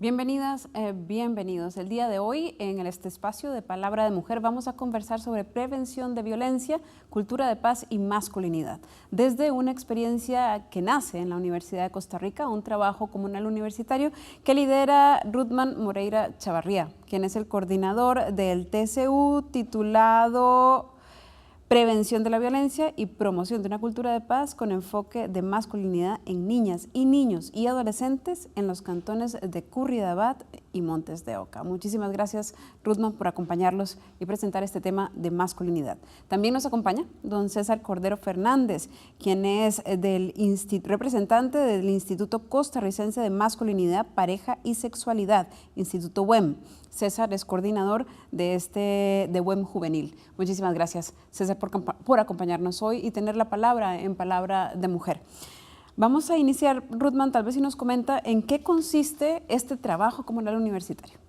Bienvenidas, bienvenidos. El día de hoy, en este espacio de Palabra de Mujer, vamos a conversar sobre prevención de violencia, cultura de paz y masculinidad. Desde una experiencia que nace en la Universidad de Costa Rica, un trabajo comunal universitario que lidera Ruthman Moreira Chavarría, quien es el coordinador del TCU titulado Prevención de la violencia y promoción de una cultura de paz con enfoque de masculinidad en niñas y niños y adolescentes en los cantones de Curridabat y Montes de Oca. Muchísimas gracias, Ruthman, por acompañarlos y presentar este tema de masculinidad. También nos acompaña don César Cordero Fernández, quien es representante del Instituto Costarricense de Masculinidad, Pareja y Sexualidad, Instituto WEM. César es coordinador de WEM Juvenil. Muchísimas gracias, César, por acompañarnos hoy y tener la palabra en Palabra de Mujer. Vamos a iniciar, Ruthman, tal vez si nos comenta en qué consiste este trabajo comunal universitario.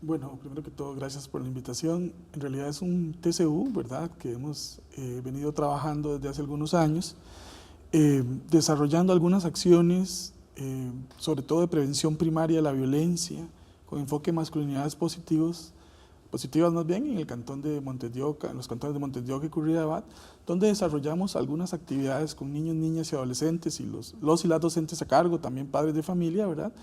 Bueno, primero que todo, gracias por la invitación. En realidad es un TCU, ¿verdad?, que hemos venido trabajando desde hace algunos años, desarrollando algunas acciones, sobre todo de prevención primaria de la violencia, con enfoque en masculinidades positivas más bien en el cantón de Montes de Oca, en los cantones de Montes de Oca y Curridabat, donde desarrollamos algunas actividades con niños, niñas y adolescentes y los y las docentes a cargo, también padres de familia, ¿verdad?,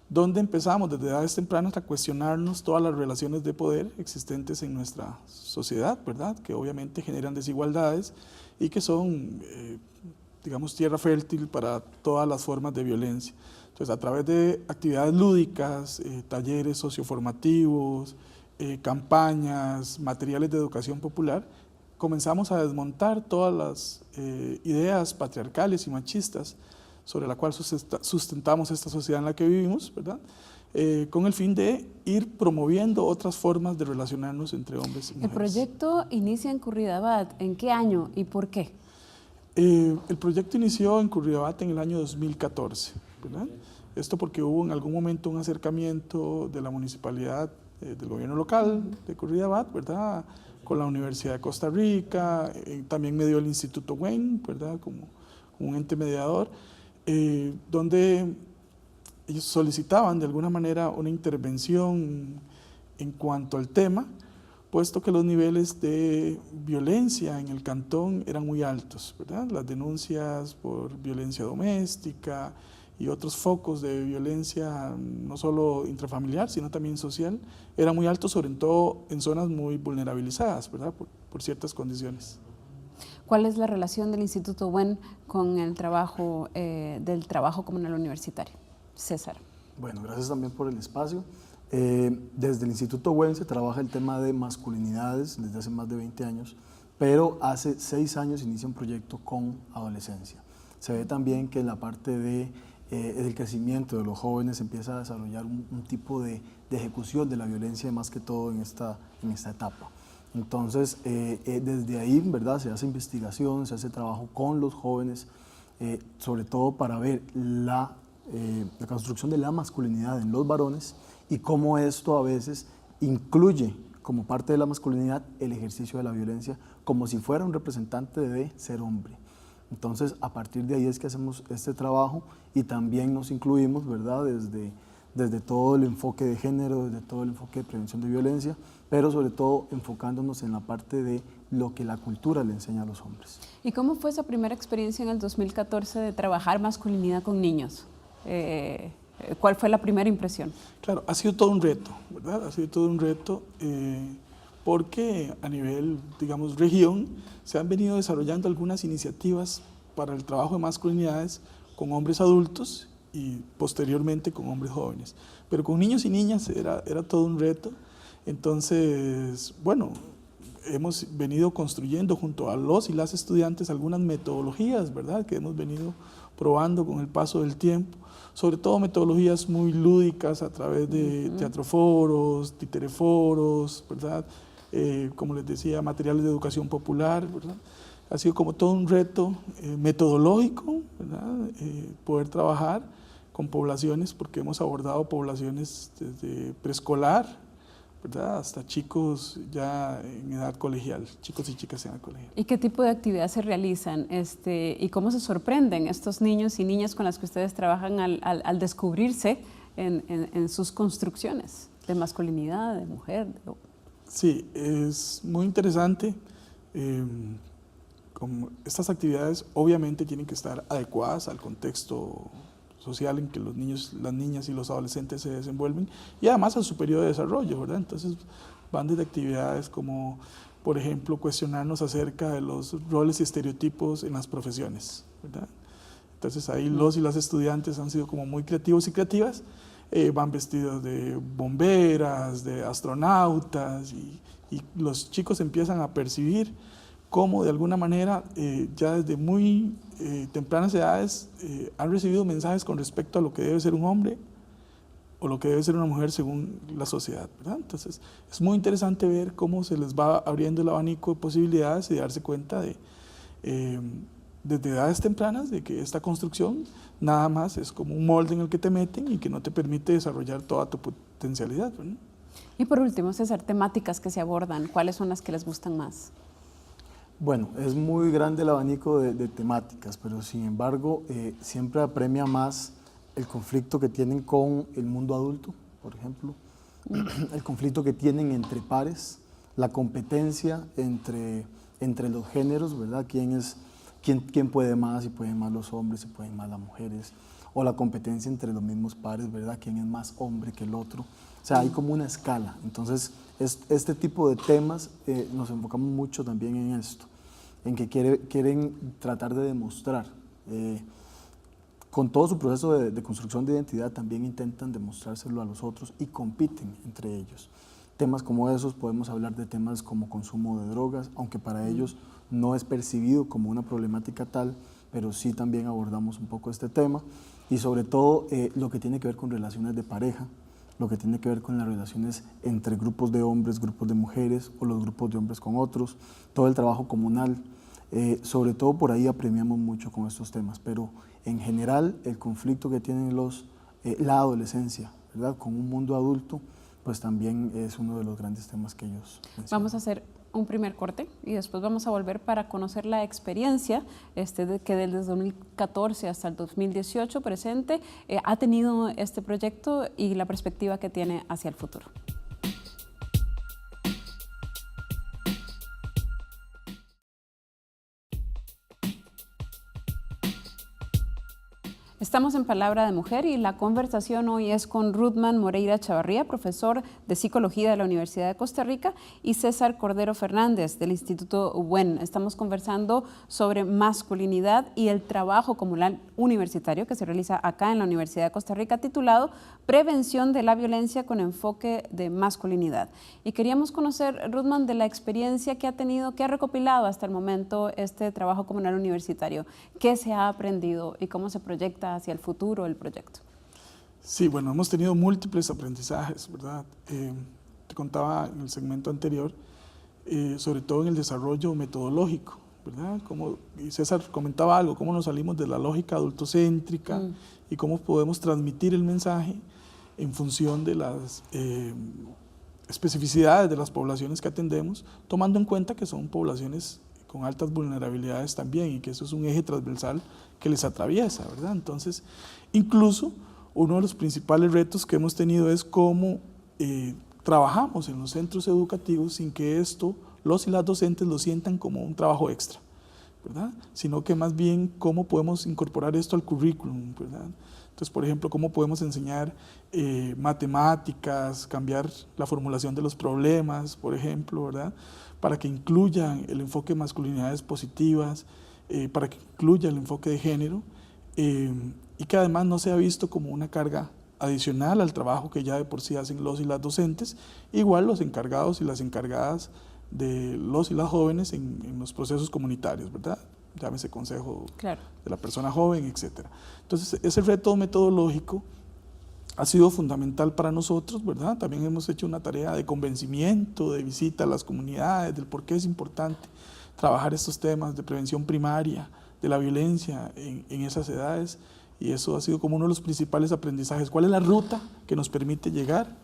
donde empezamos desde edades tempranas a cuestionarnos todas las relaciones de poder existentes en nuestra sociedad, ¿verdad?, que obviamente generan desigualdades y que son, digamos, tierra fértil para todas las formas de violencia. Entonces, a través de actividades lúdicas, talleres socioformativos, campañas, materiales de educación popular, comenzamos a desmontar todas las ideas patriarcales y machistas sobre la cual sustentamos esta sociedad en la que vivimos, ¿verdad?, con el fin de ir promoviendo otras formas de relacionarnos entre hombres y mujeres. El proyecto inicia en Curridabat. ¿En qué año y por qué? El proyecto inició en Curridabat en el año 2014, ¿verdad? Esto porque hubo en algún momento un acercamiento de la municipalidad, del gobierno local de Curridabat, ¿verdad?, con la Universidad de Costa Rica, también me dio el Instituto WEM, ¿verdad?, como un ente mediador, donde ellos solicitaban de alguna manera una intervención en cuanto al tema, puesto que los niveles de violencia en el cantón eran muy altos, ¿verdad? Las denuncias por violencia doméstica y otros focos de violencia, no solo intrafamiliar, sino también social, eran muy altos, sobre todo en zonas muy vulnerabilizadas, ¿verdad?, por ciertas condiciones. ¿Cuál es la relación del Instituto WEM con el trabajo comunal universitario? César. Bueno, gracias también por el espacio. Desde el Instituto WEM se trabaja el tema de masculinidades desde hace más de 20 años, pero hace 6 años inicia un proyecto con adolescencia. Se ve también que en la parte del crecimiento de los jóvenes empieza a desarrollar un tipo de ejecución de la violencia, más que todo en esta etapa. Entonces, desde ahí, ¿verdad?, se hace investigación, se hace trabajo con los jóvenes, sobre todo para ver la construcción de la masculinidad en los varones y cómo esto a veces incluye como parte de la masculinidad el ejercicio de la violencia como si fuera un representante de ser hombre. Entonces, a partir de ahí es que hacemos este trabajo y también nos incluimos, ¿verdad?, desde todo el enfoque de género, desde todo el enfoque de prevención de violencia, pero sobre todo enfocándonos en la parte de lo que la cultura le enseña a los hombres. ¿Y cómo fue esa primera experiencia en el 2014 de trabajar masculinidad con niños? ¿Cuál fue la primera impresión? Claro, ha sido todo un reto, ¿verdad? Ha sido todo un reto porque a nivel, digamos, región, se han venido desarrollando algunas iniciativas para el trabajo de masculinidades con hombres adultos y posteriormente con hombres jóvenes. Pero con niños y niñas era todo un reto. Entonces, bueno, hemos venido construyendo junto a los y las estudiantes algunas metodologías, ¿verdad?, que hemos venido probando con el paso del tiempo, sobre todo metodologías muy lúdicas a través de teatroforos, titereforos, ¿verdad?, como les decía, materiales de educación popular, ¿verdad? Ha sido como todo un reto metodológico, ¿verdad?, poder trabajar con poblaciones, porque hemos abordado poblaciones desde preescolar, ¿verdad?, hasta chicos ya en edad colegial, chicos y chicas en edad colegial. ¿Y qué tipo de actividades se realizan? ¿Y cómo se sorprenden estos niños y niñas con las que ustedes trabajan al descubrirse en sus construcciones de masculinidad, de mujer. Sí, es muy interesante. Como estas actividades obviamente tienen que estar adecuadas al contexto social en que los niños, las niñas y los adolescentes se desenvuelven y además a su periodo de desarrollo, ¿verdad? Entonces van desde actividades como, por ejemplo, cuestionarnos acerca de los roles y estereotipos en las profesiones, ¿verdad? Entonces ahí los y las estudiantes han sido como muy creativos y creativas, van vestidos de bomberas, de astronautas y los chicos empiezan a percibir cómo de alguna manera ya desde muy tempranas edades han recibido mensajes con respecto a lo que debe ser un hombre o lo que debe ser una mujer según la sociedad, ¿verdad? Entonces es muy interesante ver cómo se les va abriendo el abanico de posibilidades y darse cuenta de desde edades tempranas de que esta construcción nada más es como un molde en el que te meten y que no te permite desarrollar toda tu potencialidad, ¿verdad? Y por último, César, temáticas que se abordan, ¿cuáles son las que les gustan más? Bueno, es muy grande el abanico de temáticas, pero sin embargo siempre apremia más el conflicto que tienen con el mundo adulto, por ejemplo, el conflicto que tienen entre pares, la competencia entre los géneros, ¿verdad? ¿Quién puede más? Si pueden más los hombres, si pueden más las mujeres, o la competencia entre los mismos pares, ¿verdad? ¿Quién es más hombre que el otro? O sea, hay como una escala. Entonces, este tipo de temas nos enfocamos mucho también en esto, en que quieren tratar de demostrar. Con todo su proceso de construcción de identidad, también intentan demostrárselo a los otros y compiten entre ellos. Temas como esos, podemos hablar de temas como consumo de drogas, aunque para ellos no es percibido como una problemática tal, pero sí también abordamos un poco este tema, y sobre todo lo que tiene que ver con relaciones de pareja, lo que tiene que ver con las relaciones entre grupos de hombres, grupos de mujeres, o los grupos de hombres con otros, todo el trabajo comunal, sobre todo por ahí apremiamos mucho con estos temas, pero en general el conflicto que tienen la adolescencia, ¿verdad? Con un mundo adulto, pues también es uno de los grandes temas que ellos mencionan. Vamos a hacer un primer corte y después vamos a volver para conocer la experiencia que desde 2014 hasta el 2018 presente ha tenido este proyecto y la perspectiva que tiene hacia el futuro. Estamos en Palabra de Mujer y la conversación hoy es con Ruthman Moreira Chavarría, profesor de Psicología de la Universidad de Costa Rica, y César Cordero Fernández del Instituto WEN. Estamos conversando sobre masculinidad y el trabajo comunal universitario que se realiza acá en la Universidad de Costa Rica, titulado Prevención de la Violencia con enfoque de masculinidad. Y queríamos conocer, Ruthman, de la experiencia que ha tenido, que ha recopilado hasta el momento este trabajo comunal universitario. ¿Qué se ha aprendido y cómo se proyecta hacia el futuro del proyecto? Sí, bueno, hemos tenido múltiples aprendizajes, ¿verdad? Te contaba en el segmento anterior, sobre todo en el desarrollo metodológico, ¿verdad? Y César comentaba algo, cómo nos salimos de la lógica adultocéntrica y cómo podemos transmitir el mensaje en función de las especificidades de las poblaciones que atendemos, tomando en cuenta que son poblaciones con altas vulnerabilidades también y que eso es un eje transversal que les atraviesa, ¿verdad? Entonces, incluso uno de los principales retos que hemos tenido es cómo trabajamos en los centros educativos sin que esto, los y las docentes lo sientan como un trabajo extra, ¿verdad? Sino que más bien cómo podemos incorporar esto al currículum, ¿verdad? Entonces, por ejemplo, cómo podemos enseñar matemáticas, cambiar la formulación de los problemas, por ejemplo, ¿verdad? Para que incluyan el enfoque de masculinidades positivas, para que incluya el enfoque de género y que además no sea visto como una carga adicional al trabajo que ya de por sí hacen los y las docentes, igual los encargados y las encargadas de los y las jóvenes en los procesos comunitarios, ¿verdad? Llámese consejo de la persona joven, etc. Entonces, ese reto metodológico ha sido fundamental para nosotros, ¿verdad? También hemos hecho una tarea de convencimiento, de visita a las comunidades, del por qué es importante trabajar estos temas de prevención primaria, de la violencia en esas edades, y eso ha sido como uno de los principales aprendizajes. ¿Cuál es la ruta que nos permite llegar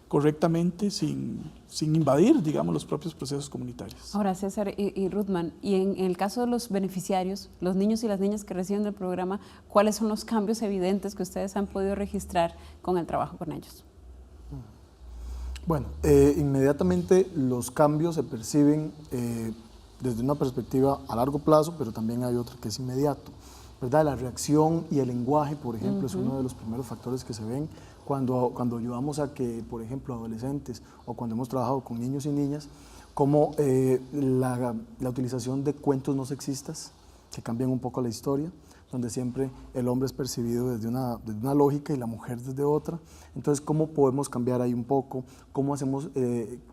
correctamente sin invadir, digamos, los propios procesos comunitarios. Ahora, César y Ruthman, y en el caso de los beneficiarios, los niños y las niñas que reciben el programa, ¿cuáles son los cambios evidentes que ustedes han podido registrar con el trabajo con ellos? Bueno, inmediatamente los cambios se perciben desde una perspectiva a largo plazo, pero también hay otro que es inmediato, ¿verdad? La reacción y el lenguaje, por ejemplo, es uno de los primeros factores que se ven cuando ayudamos a que, por ejemplo, adolescentes o cuando hemos trabajado con niños y niñas, como la utilización de cuentos no sexistas, que cambian un poco la historia, donde siempre el hombre es percibido desde una lógica y la mujer desde otra. Entonces, ¿cómo podemos cambiar ahí un poco? ¿Cómo hacemos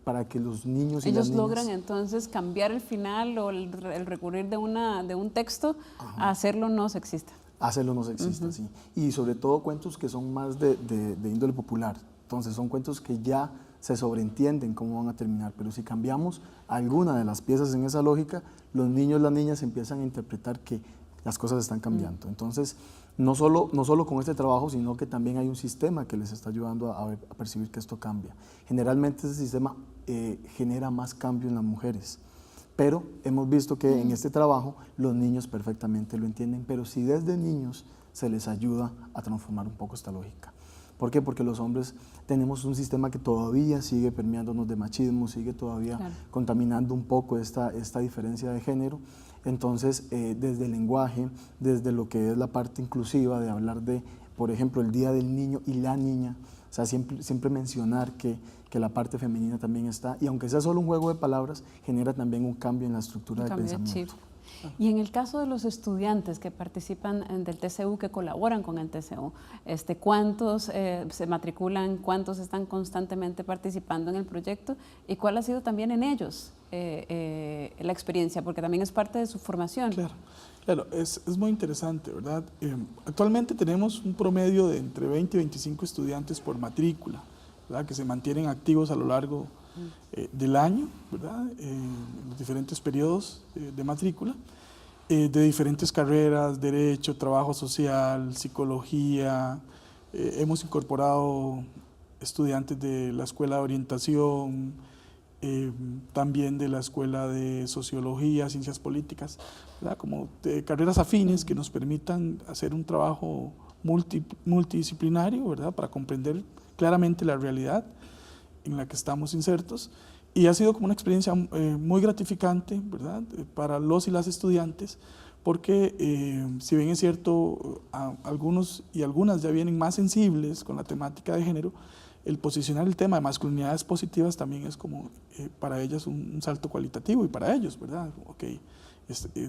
para que los niños y las niñas... Ellos logran entonces cambiar el final o el recurrir de un texto a hacerlo no sexista. Hacerlo no sexista, sí. Y sobre todo cuentos que son más de índole popular. Entonces, son cuentos que ya se sobreentienden cómo van a terminar, pero si cambiamos alguna de las piezas en esa lógica, los niños y las niñas empiezan a interpretar que las cosas están cambiando. Entonces, no solo con este trabajo, sino que también hay un sistema que les está ayudando a percibir que esto cambia. Generalmente ese sistema genera más cambio en las mujeres, pero hemos visto que en este trabajo los niños perfectamente lo entienden, pero si desde niños se les ayuda a transformar un poco esta lógica. ¿Por qué? Porque los hombres tenemos un sistema que todavía sigue permeándonos de machismo, sigue todavía contaminando un poco esta diferencia de género. Entonces, desde el lenguaje, desde lo que es la parte inclusiva, de hablar de, por ejemplo, el Día del Niño y la Niña, o sea, siempre mencionar que la parte femenina también está, y aunque sea solo un juego de palabras, genera también un cambio en la estructura de pensamiento. Y en el caso de los estudiantes que participan del TCU, que colaboran con el TCU, ¿cuántos se matriculan, cuántos están constantemente participando en el proyecto y cuál ha sido también en ellos la experiencia? Porque también es parte de su formación. Claro, es muy interesante, ¿verdad? Actualmente tenemos un promedio de entre 20 y 25 estudiantes por matrícula, ¿verdad? Que se mantienen activos a lo largo del año, ¿verdad? En los diferentes periodos de matrícula, de diferentes carreras, derecho, trabajo social, psicología. Hemos incorporado estudiantes de la escuela de orientación, también de la escuela de sociología, ciencias políticas, ¿verdad? Como de carreras afines que nos permitan hacer un trabajo multidisciplinario, ¿verdad? Para comprender claramente la realidad en la que estamos insertos, y ha sido como una experiencia muy gratificante, ¿verdad? Para los y las estudiantes, porque si bien es cierto, algunos y algunas ya vienen más sensibles con la temática de género, el posicionar el tema de masculinidades positivas también es como para ellas un salto cualitativo, y para ellos, ¿verdad? Okay,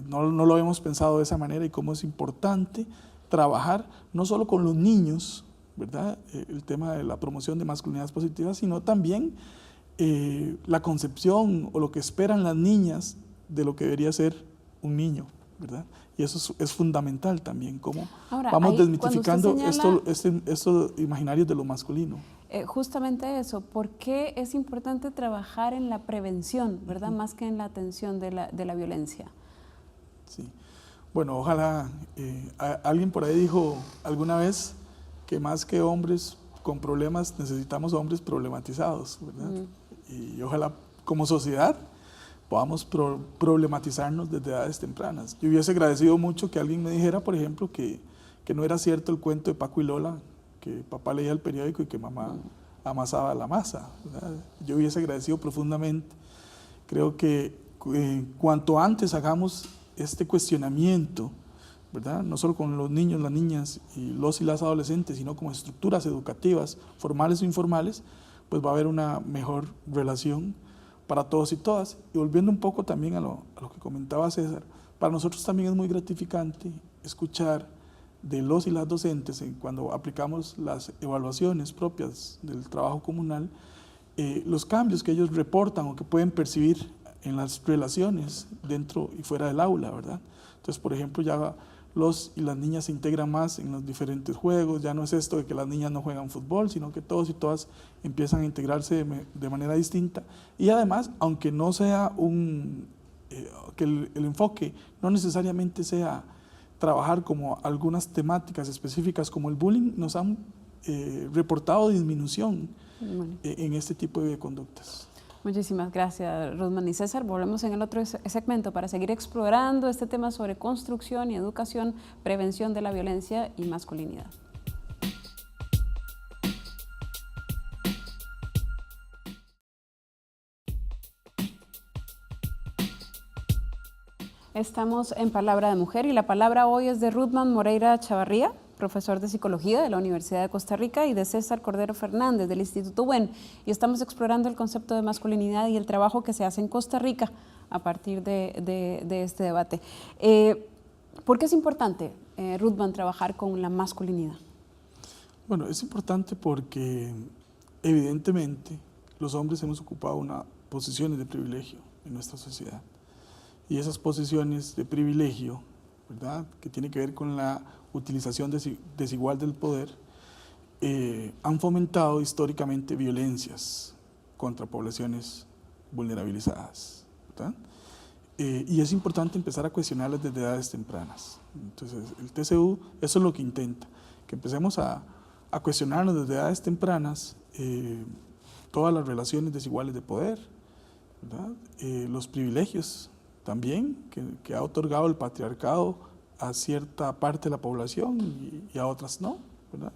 no lo habíamos pensado de esa manera, y cómo es importante trabajar no solo con los niños, ¿verdad? El tema de la promoción de masculinidades positivas, sino también la concepción o lo que esperan las niñas de lo que debería ser un niño, ¿verdad? Y eso es fundamental también, cómo vamos desmitificando estos imaginarios de lo masculino. Justamente eso, ¿por qué es importante trabajar en la prevención, ¿verdad? Más que en la atención de la violencia. Sí, bueno, ojalá, alguien por ahí dijo alguna vez que más que hombres con problemas necesitamos hombres problematizados, ¿verdad? Y ojalá como sociedad podamos problematizarnos desde edades tempranas. Yo hubiese agradecido mucho que alguien me dijera, por ejemplo, que no era cierto el cuento de Paco y Lola, que papá leía el periódico y que mamá amasaba la masa, ¿verdad? Yo hubiese agradecido profundamente. Creo que cuanto antes hagamos este cuestionamiento, ¿verdad? No solo con los niños, las niñas y los y las adolescentes, sino como estructuras educativas, formales o informales, pues va a haber una mejor relación para todos y todas. Y volviendo un poco también a lo que comentaba César, para nosotros también es muy gratificante escuchar de los y las docentes cuando aplicamos las evaluaciones propias del trabajo comunal, los cambios que ellos reportan o que pueden percibir en las relaciones dentro y fuera del aula, ¿verdad? Entonces, por ejemplo, ya los y las niñas se integran más en los diferentes juegos, ya no es esto de que las niñas no juegan fútbol, sino que todos y todas empiezan a integrarse de manera distinta. Y además, aunque no sea que el enfoque no necesariamente sea trabajar como algunas temáticas específicas como el bullying, nos han reportado disminución Bueno. en este tipo de conductas. Muchísimas gracias, Ruthman y César. Volvemos en el otro segmento para seguir explorando este tema sobre construcción y educación, prevención de la violencia y masculinidad. Estamos en Palabra de Mujer y la palabra hoy es de Ruthman Moreira Chavarría, profesor de Psicología de la Universidad de Costa Rica, y de César Cordero Fernández del Instituto WEN. Y estamos explorando el concepto de masculinidad y el trabajo que se hace en Costa Rica a partir de este debate. ¿Por qué es importante, Ruthman, trabajar con la masculinidad? Bueno, es importante porque evidentemente los hombres hemos ocupado unas posiciones de privilegio en nuestra sociedad. Y esas posiciones de privilegio, ¿verdad?, que tiene que ver con la utilización desigual del poder, han fomentado históricamente violencias contra poblaciones vulnerabilizadas, ¿verdad? Y es importante empezar a cuestionarlas desde edades tempranas. Entonces, el TCU, eso es lo que intenta, que empecemos a cuestionarnos desde edades tempranas todas las relaciones desiguales de poder, ¿verdad? Los privilegios también que ha otorgado el patriarcado a cierta parte de la población y a otras no, ¿verdad?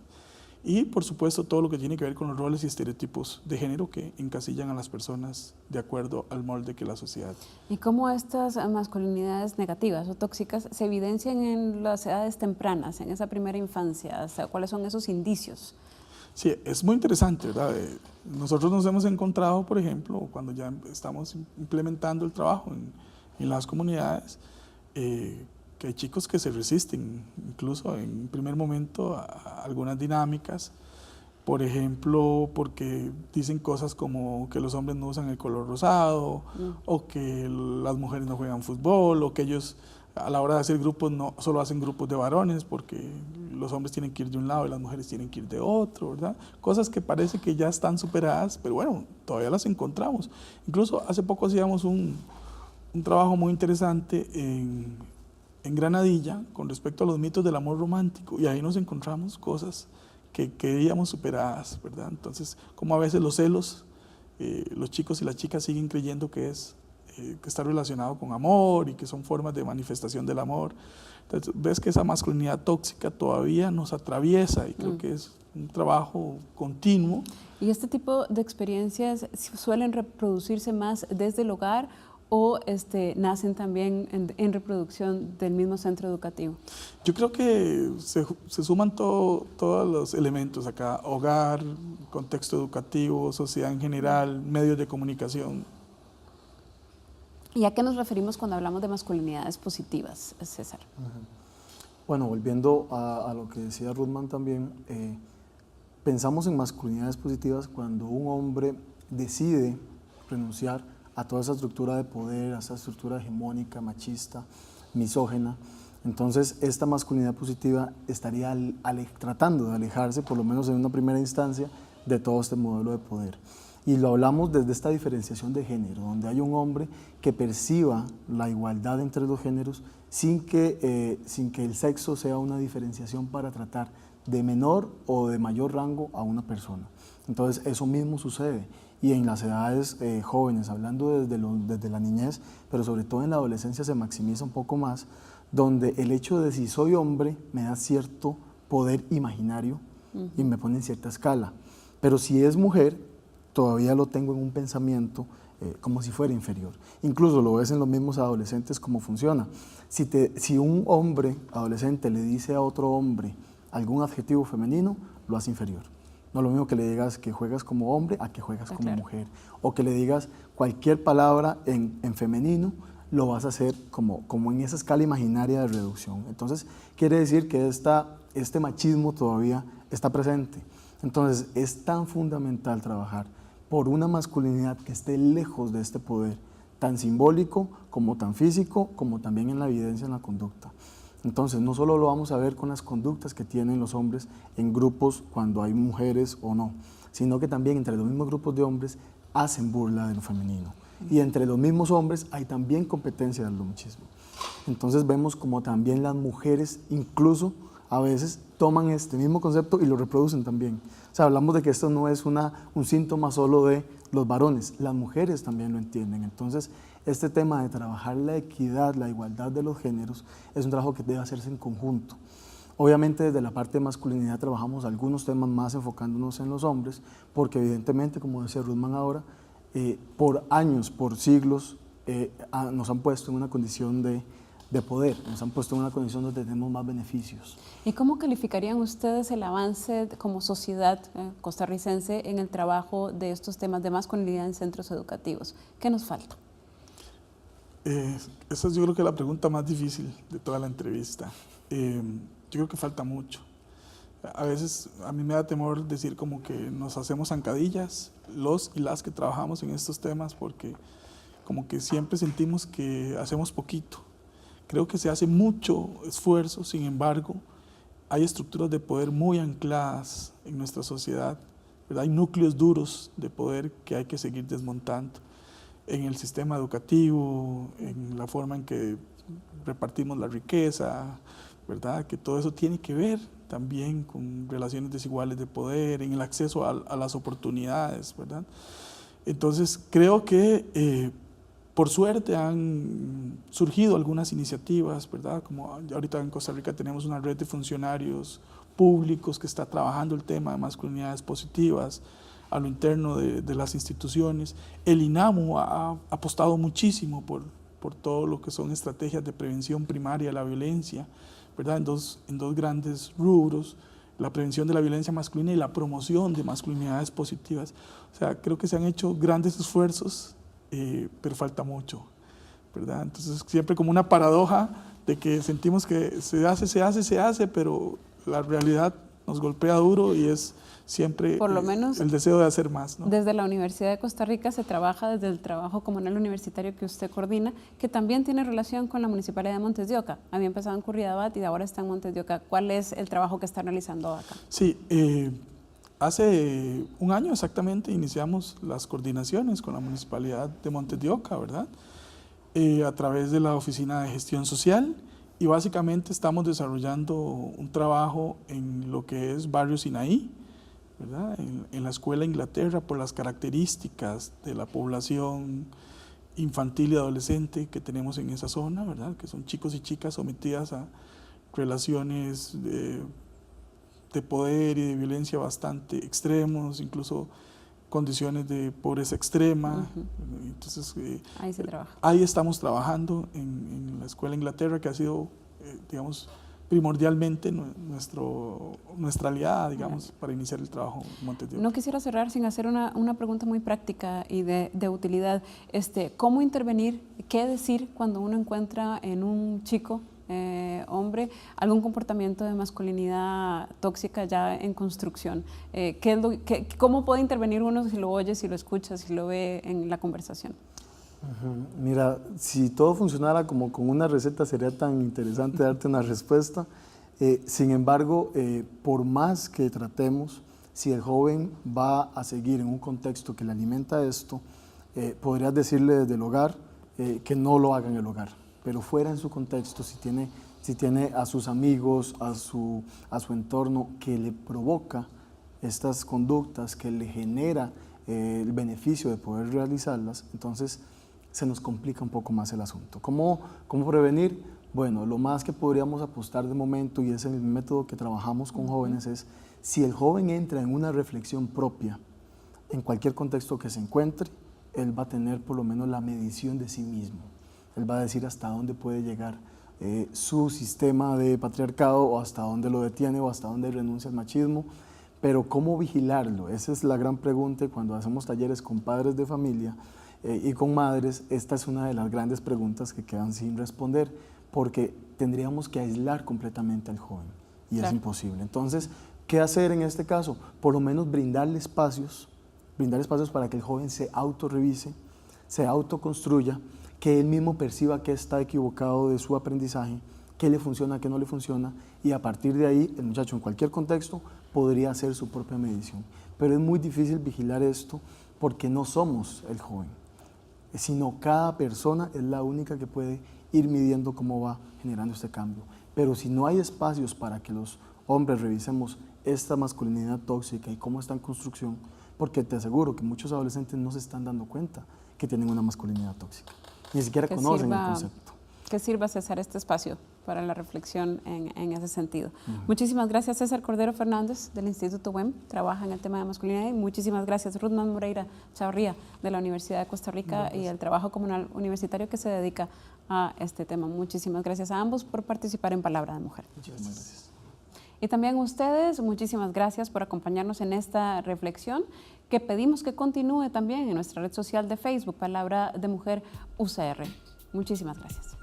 Y por supuesto todo lo que tiene que ver con los roles y estereotipos de género que encasillan a las personas de acuerdo al molde que la sociedad. ¿Y cómo estas masculinidades negativas o tóxicas se evidencian en las edades tempranas, en esa primera infancia? ¿Cuáles son esos indicios? Sí, es muy interesante, ¿verdad? Nosotros nos hemos encontrado, por ejemplo, cuando ya estamos implementando el trabajo en las comunidades, que hay chicos que se resisten, incluso en primer momento, a algunas dinámicas, por ejemplo, porque dicen cosas como que los hombres no usan el color rosado, o que las mujeres no juegan fútbol, o que ellos a la hora de hacer grupos no solo hacen grupos de varones, porque los hombres tienen que ir de un lado y las mujeres tienen que ir de otro, ¿verdad? Cosas que parece que ya están superadas, pero bueno, todavía las encontramos. Incluso hace poco hacíamos un trabajo muy interesante en Granadilla con respecto a los mitos del amor romántico, y ahí nos encontramos cosas que creíamos superadas, ¿verdad? Entonces, como a veces los celos, los chicos y las chicas siguen creyendo que está relacionado con amor y que son formas de manifestación del amor. Entonces, ves que esa masculinidad tóxica todavía nos atraviesa, y creo que es un trabajo continuo. ¿Y este tipo de experiencias suelen reproducirse más desde el hogar o nacen también en reproducción del mismo centro educativo? Yo creo que se suman todos los elementos acá: hogar, contexto educativo, sociedad en general, medios de comunicación. ¿Y a qué nos referimos cuando hablamos de masculinidades positivas, César? Bueno, volviendo a lo que decía Ruthman también, pensamos en masculinidades positivas cuando un hombre decide renunciar a toda esa estructura de poder, a esa estructura hegemónica, machista, misógena. Entonces, esta masculinidad positiva estaría tratando de alejarse, por lo menos en una primera instancia, de todo este modelo de poder. Y lo hablamos desde esta diferenciación de género, donde hay un hombre que perciba la igualdad entre los géneros sin que el sexo sea una diferenciación para tratar de menor o de mayor rango a una persona. Entonces, eso mismo sucede. Y en las edades jóvenes, hablando desde la niñez, pero sobre todo en la adolescencia se maximiza un poco más, donde el hecho de si soy hombre me da cierto poder imaginario y me pone en cierta escala. Pero si es mujer, todavía lo tengo en un pensamiento como si fuera inferior. Incluso lo ves en los mismos adolescentes cómo funciona. Si un hombre adolescente le dice a otro hombre algún adjetivo femenino, lo hace inferior. No es lo mismo que le digas que juegas como hombre a que juegas como mujer. O que le digas cualquier palabra en femenino, lo vas a hacer como en esa escala imaginaria de reducción. Entonces, quiere decir que este machismo todavía está presente. Entonces, es tan fundamental trabajar por una masculinidad que esté lejos de este poder, tan simbólico como tan físico, como también en la evidencia, en la conducta. Entonces, no solo lo vamos a ver con las conductas que tienen los hombres en grupos cuando hay mujeres o no, sino que también entre los mismos grupos de hombres hacen burla de lo femenino. Y entre los mismos hombres hay también competencia del machismo. Entonces vemos como también las mujeres incluso a veces toman este mismo concepto y lo reproducen también. O sea, hablamos de que esto no es un síntoma solo de los varones, las mujeres también lo entienden. Entonces, este tema de trabajar la equidad, la igualdad de los géneros, es un trabajo que debe hacerse en conjunto. Obviamente desde la parte de masculinidad trabajamos algunos temas más enfocándonos en los hombres, porque evidentemente, como decía Ruthman ahora, por años, por siglos, nos han puesto en una condición de poder, nos han puesto en una condición donde tenemos más beneficios. ¿Y cómo calificarían ustedes el avance como sociedad costarricense en el trabajo de estos temas de masculinidad en centros educativos? ¿Qué nos falta? Esa es yo creo que la pregunta más difícil de toda la entrevista. Yo creo que falta mucho. A veces a mí me da temor decir como que nos hacemos zancadillas, los y las que trabajamos en estos temas, porque como que siempre sentimos que hacemos poquito. Creo que se hace mucho esfuerzo, sin embargo, hay estructuras de poder muy ancladas en nuestra sociedad, ¿verdad? Hay núcleos duros de poder que hay que seguir desmontando en el sistema educativo, en la forma en que repartimos la riqueza, ¿verdad? Que todo eso tiene que ver también con relaciones desiguales de poder, en el acceso a las oportunidades, ¿verdad? Entonces, creo que por suerte han surgido algunas iniciativas, ¿verdad? Como ahorita en Costa Rica tenemos una red de funcionarios públicos que está trabajando el tema de masculinidades positivas a lo interno de las instituciones. El INAMU ha apostado muchísimo por todo lo que son estrategias de prevención primaria de la violencia, ¿verdad? En dos grandes rubros, la prevención de la violencia masculina y la promoción de masculinidades positivas. O sea, creo que se han hecho grandes esfuerzos, pero falta mucho, ¿verdad? Entonces, siempre como una paradoja de que sentimos que se hace, pero la realidad nos golpea duro y es siempre por lo menos, el deseo de hacer más, ¿no? Desde la Universidad de Costa Rica se trabaja desde el trabajo comunal universitario que usted coordina, que también tiene relación con la Municipalidad de Montes de Oca. Había empezado en Curridabat y ahora está en Montes de Oca. ¿Cuál es el trabajo que está realizando acá? Sí, hace un año exactamente iniciamos las coordinaciones con la Municipalidad de Montes de Oca, ¿verdad? A través de la Oficina de Gestión Social, y básicamente estamos desarrollando un trabajo en lo que es Barrio Sinaí, ¿verdad? En la Escuela Inglaterra, por las características de la población infantil y adolescente que tenemos en esa zona, ¿verdad? Que son chicos y chicas sometidas a relaciones de poder y de violencia bastante extremos, incluso condiciones de pobreza extrema. Entonces, ahí se trabaja. Ahí estamos trabajando en la Escuela Inglaterra, que ha sido, digamos, primordialmente nuestra aliada, digamos, para iniciar el trabajo en Montes de Oca. No quisiera cerrar sin hacer una pregunta muy práctica y de utilidad. ¿Cómo intervenir, qué decir cuando uno encuentra en un chico, hombre, algún comportamiento de masculinidad tóxica ya en construcción? ¿Cómo puede intervenir uno si lo oye, si lo escucha, si lo ve en la conversación? Mira, si todo funcionara como con una receta sería tan interesante darte una respuesta. Sin embargo, por más que tratemos, si el joven va a seguir en un contexto que le alimenta esto, podrías decirle desde el hogar que no lo haga en el hogar, pero fuera en su contexto, si tiene a sus amigos, a su entorno que le provoca estas conductas, que le genera el beneficio de poder realizarlas, entonces se nos complica un poco más el asunto. ¿Cómo prevenir? Bueno, lo más que podríamos apostar de momento, y es el método que trabajamos con jóvenes, es si el joven entra en una reflexión propia, en cualquier contexto que se encuentre, él va a tener por lo menos la medición de sí mismo. Él va a decir hasta dónde puede llegar su sistema de patriarcado, o hasta dónde lo detiene, o hasta dónde renuncia al machismo. Pero ¿cómo vigilarlo? Esa es la gran pregunta, y cuando hacemos talleres con padres de familia y con madres, esta es una de las grandes preguntas que quedan sin responder, porque tendríamos que aislar completamente al joven, y claro, es imposible. Entonces, ¿qué hacer en este caso? Por lo menos brindarle espacios para que el joven se autorrevise, se autoconstruya, que él mismo perciba que está equivocado de su aprendizaje, qué le funciona, qué no le funciona, y a partir de ahí el muchacho en cualquier contexto podría hacer su propia medición. Pero es muy difícil vigilar esto porque no somos el joven, sino cada persona es la única que puede ir midiendo cómo va generando este cambio. pero si no hay espacios para que los hombres revisemos esta masculinidad tóxica y cómo está en construcción, porque te aseguro que muchos adolescentes no se están dando cuenta que tienen una masculinidad tóxica, ni siquiera conocen el concepto. Que sirva, César, este espacio para la reflexión en ese sentido. Muchísimas gracias, César Cordero Fernández, del Instituto WEM, trabaja en el tema de masculinidad, y muchísimas gracias, Ruthman Moreira Chavarría, de la Universidad de Costa Rica, y el trabajo comunal universitario que se dedica a este tema. Muchísimas gracias a ambos por participar en Palabra de Mujer. Muchísimas gracias. Y también a ustedes, muchísimas gracias por acompañarnos en esta reflexión, que pedimos que continúe también en nuestra red social de Facebook, Palabra de Mujer UCR. Muchísimas gracias.